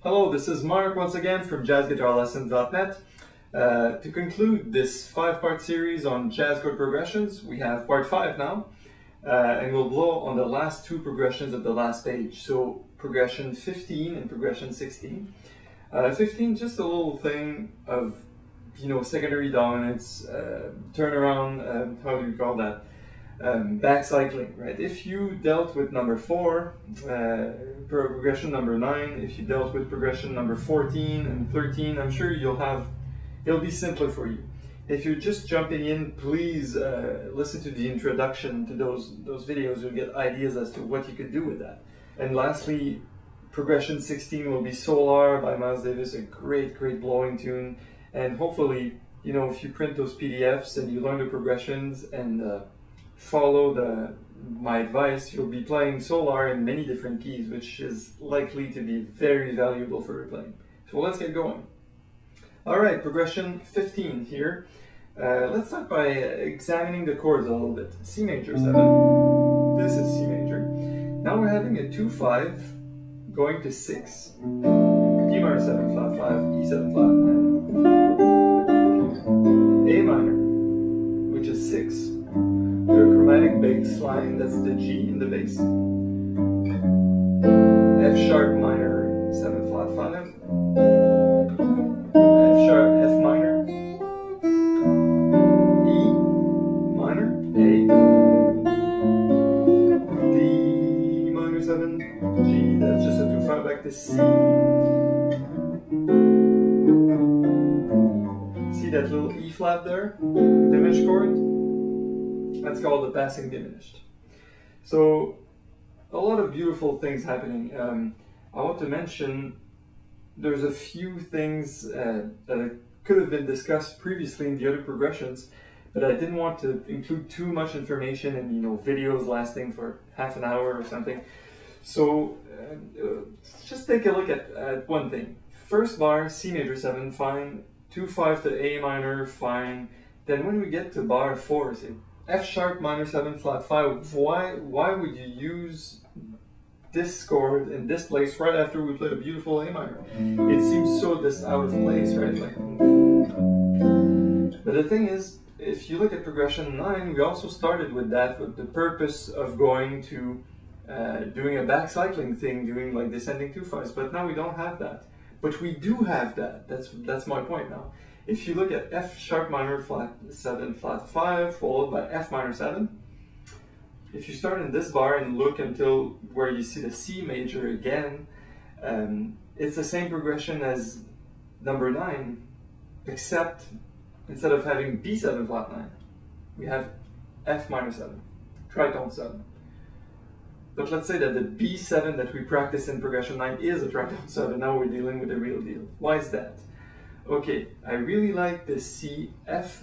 Hello, this is Mark once again from jazzguitarlessons.net. To conclude this 5-part series on jazz chord progressions, we have part 5 now, and we'll blow on the last 2 progressions of the last page. So progression 15 and progression 16. 15, just a little thing of, secondary dominance, turnaround, how do you call that? Back cycling, right? If you dealt with number 4, progression number 9, if you dealt with progression number 14 and 13, I'm sure it'll be simpler for you. If you're just jumping in, please listen to the introduction to those videos. You'll get ideas as to what you could do with that. And lastly, progression 16 will be Solar by Miles Davis, a great blowing tune. And hopefully, if you print those PDFs and you learn the progressions and follow my advice, you'll be playing Solar in many different keys, which is likely to be very valuable for your playing. So let's get going. Alright, progression 15 here. Let's start by examining the chords a little bit. C major 7, this is C major. Now we're having a 2-5 going to 6. D minor 7 flat 5, E 7 flat 9. A minor, which is 6. The chromatic baseline, that's the G in the bass. F sharp minor 7 flat 5. F sharp, F minor. E minor, A. D minor 7, G, that's just a 2-5 back to C. See that little E flat there? Diminished chord? That's called the passing diminished. So, a lot of beautiful things happening. I want to mention there's a few things that could have been discussed previously in the other progressions, but I didn't want to include too much information in videos lasting for half an hour or something. So just take a look at one thing. First bar, C major 7, fine. 2-5 to A minor, fine. Then when we get to bar 4, see, F sharp minor 7 flat 5, why would you use this chord in this place right after we played a beautiful A minor? It seems so just out of place, right? But the thing is, if you look at progression 9, we also started with that with the purpose of going to doing a back cycling thing, doing like descending 2-5s, but now we don't have that. But we do have that. That's my point now. If you look at F sharp minor flat 7 flat 5 followed by F minor 7, if you start in this bar and look until where you see the C major again, it's the same progression as number 9, except instead of having B7 flat 9, we have F minor 7, tritone 7. But let's say that the B7 that we practice in progression 9 is a tritone 7, now we're dealing with the real deal. Why is that? Okay, I really like the C, F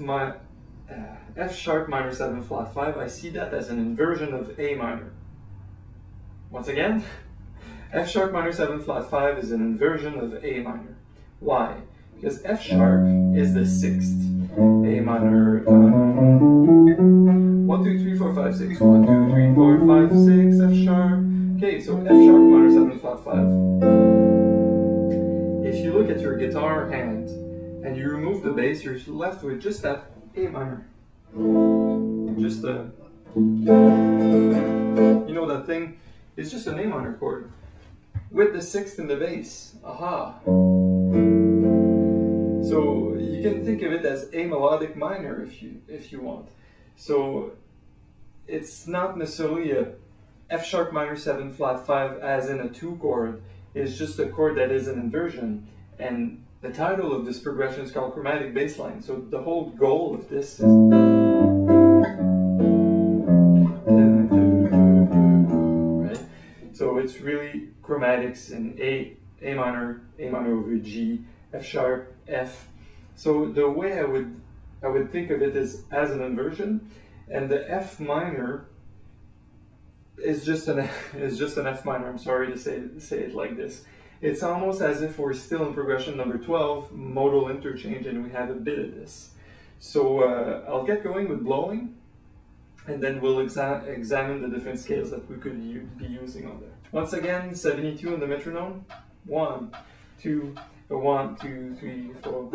sharp minor 7 flat 5. I see that as an inversion of A minor. Once again, F sharp minor 7 flat 5 is an inversion of A minor. Why? Because F sharp is the 6th. A minor, 1, 2, 3, 4, 5, 6, 1, 2, 3, 4, 5, 6, F sharp. Okay, so F sharp minor 7 flat 5. If you look at your guitar hand and you remove the bass, you're left with just that A minor. Just that thing is just an A minor chord with the 6th in the bass. Aha! So you can think of it as A melodic minor if you want. So it's not necessarily a F sharp minor 7 flat 5 as in a 2 chord. It's just a chord that is an inversion, and the title of this progression is called Chromatic Baseline. So the whole goal of this is right. So it's really chromatics in A minor over G, F sharp, F. So the way I would think of it is as an inversion, and the F minor is just an F minor. I'm sorry to say it like this. It's almost as if we're still in progression number 12, modal interchange, and we have a bit of this. So I'll get going with blowing, and then we'll examine the different scales that we could be using on there. Once again, 72 on the metronome. 1, 2, a 1, 2, 3, 4.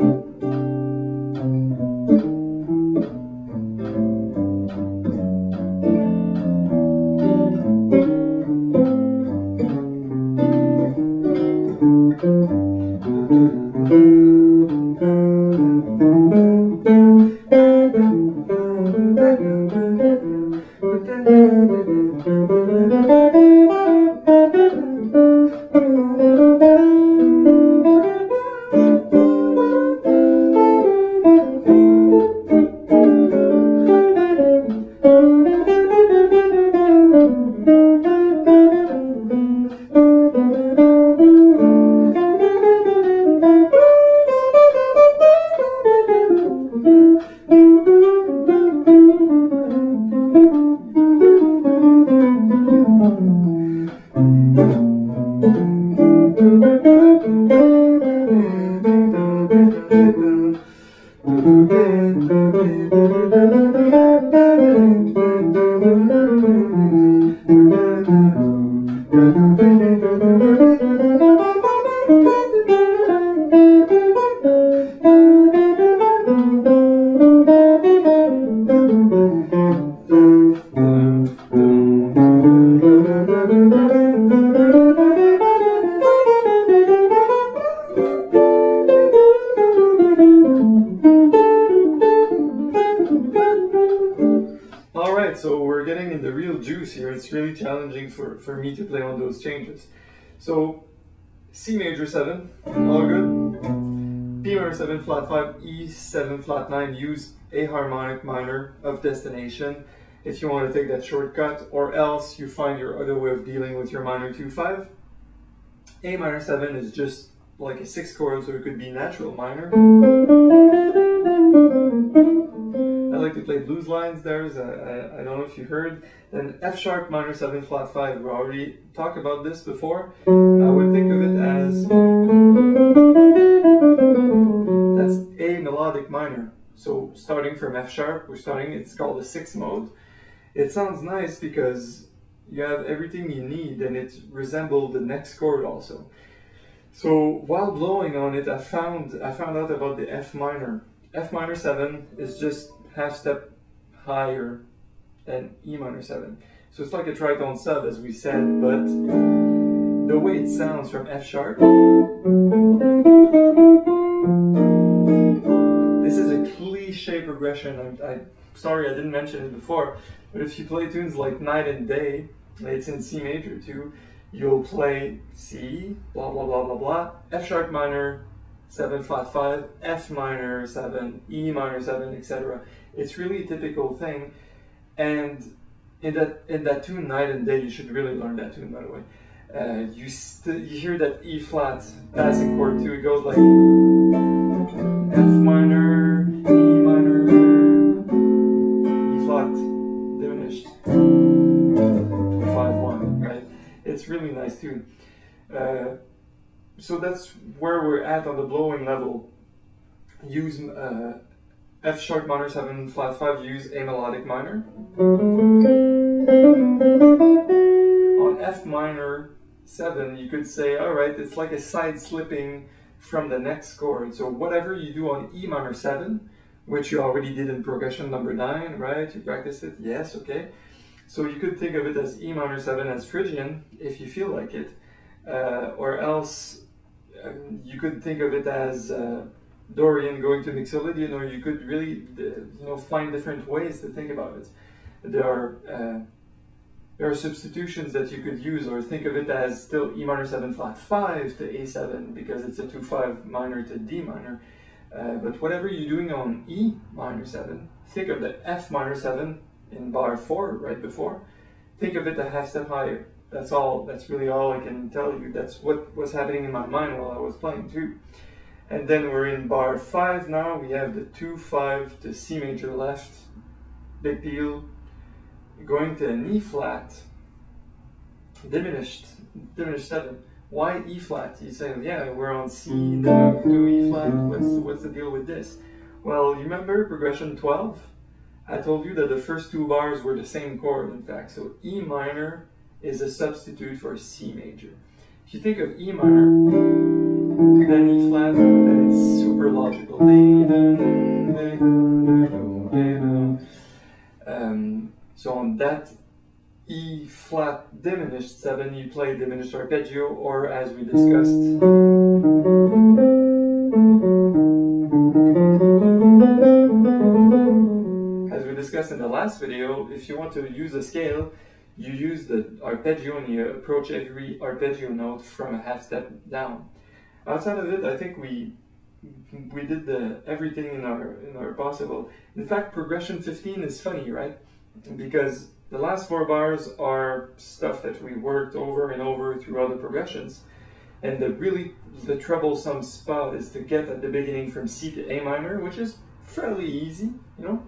Alright, so we're getting in the real juice here. It's really challenging for me to play on those changes. So, C major 7, all good. B minor 7 flat 5, E 7 flat 9, use a harmonic minor of destination if you want to take that shortcut, or else you find your other way of dealing with your minor 2-5. A minor 7 is just like a 6th chord, so it could be natural minor. I like to play blues lines there, I don't know if you heard. Then F sharp minor 7 flat 5, we already talked about this before. I would think of it as, that's a melodic minor. So starting from F sharp, it's called the 6th mode. It sounds nice because you have everything you need and it resembles the next chord also. So while blowing on it, I found out about the F minor. F minor 7 is just half step higher than E minor 7. So it's like a tritone sub, as we said, but the way it sounds from F sharp, this is a cliche progression. I'm sorry I didn't mention it before, but if you play tunes like Night and Day, it's in C major too, you'll play C, blah blah blah blah blah, F sharp minor 7 flat 5, F minor 7, E minor 7, etc. It's really a typical thing, and in that tune Night and Day, you should really learn that tune, by the way. You hear that E flat passing chord too. It goes like F minor, E minor, E flat diminished, 5-1, right? It's really nice tune. So that's where we're at on the blowing level. Use F sharp minor 7 flat 5, use a melodic minor. On F minor 7, you could say, alright, it's like a side slipping from the next chord. So whatever you do on E minor 7, which you already did in progression number 9, right? You practiced it? Yes, okay. So you could think of it as E minor 7 as Phrygian, if you feel like it. Or else you could think of it as Dorian going to Mixolydian, or you could really find different ways to think about it. There are substitutions that you could use, or think of it as still E minor 7 flat 5 to A7 because it's a 2-5 minor to D minor. But whatever you're doing on E minor 7, think of the F minor 7 in bar 4 right before. Think of it a half step higher. That's all. That's really all I can tell you. That's what was happening in my mind while I was playing too. And then we're in bar 5 now. We have the 2-5 to C major left. Big deal. Going to an E flat. Diminished 7. Why E flat? You're saying, yeah, we're on C, then to E flat. What's the deal with this? Well, you remember progression 12? I told you that the first 2 bars were the same chord, in fact. So E minor is a substitute for C major. If you think of E minor, then E flat, then it's super logical. So on that E flat diminished 7, you play diminished arpeggio, or as we discussed, in the last video, if you want to use a scale, you use the arpeggio and you approach every arpeggio note from a half step down. Outside of it, I think we did everything in our possible. In fact, progression 15 is funny, right? Because the last 4 bars are stuff that we worked over and over through other progressions. And the troublesome spot is to get at the beginning from C to A minor, which is fairly easy, you know?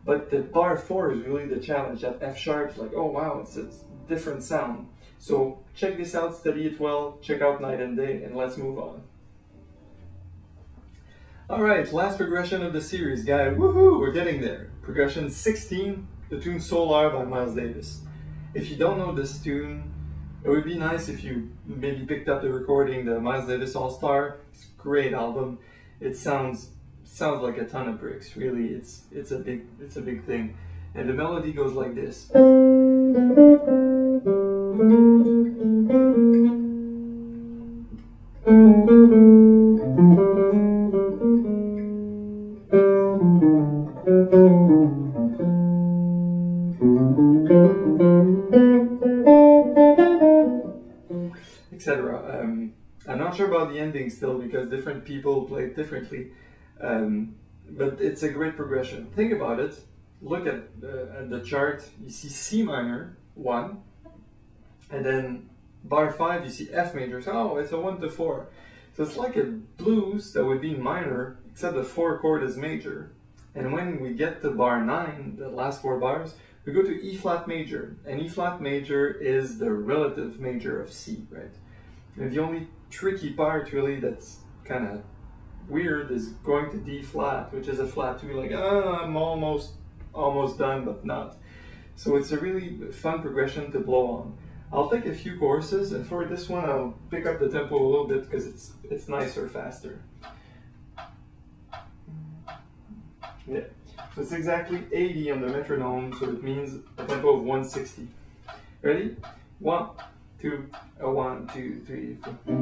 But the bar 4 is really the challenge. That F sharp is like, oh wow, it's a different sound. So check this out, study it well, check out Night and Day, and let's move on. Alright, last progression of the series, guys. Woohoo, we're getting there. Progression 16, the tune Solar by Miles Davis. If you don't know this tune, it would be nice if you maybe picked up the recording, the Miles Davis All-Star. It's a great album. It sounds like a ton of bricks. Really, it's a big thing. And the melody goes like this. Etc. I'm not sure about the ending still because different people play it differently. But it's a great progression. Think about it. Look at the chart. You see C minor 1, and then bar 5 you see F major. So oh, it's a 1 to 4. So it's like a blues that would be minor, except the 4 chord is major. And when we get to bar 9, the last 4 bars, we go to E flat major, and E flat major is the relative major of C, right? And the only tricky part really that's kind of weird is going to D flat, which is a flat 2, like, I'm almost done, but not. So it's a really fun progression to blow on. I'll take a few courses, and for this one I'll pick up the tempo a little bit because it's nicer, faster. Yeah, so it's exactly 80 on the metronome, so it means a tempo of 160. Ready? 1, 2, 1, 2, 3, 2.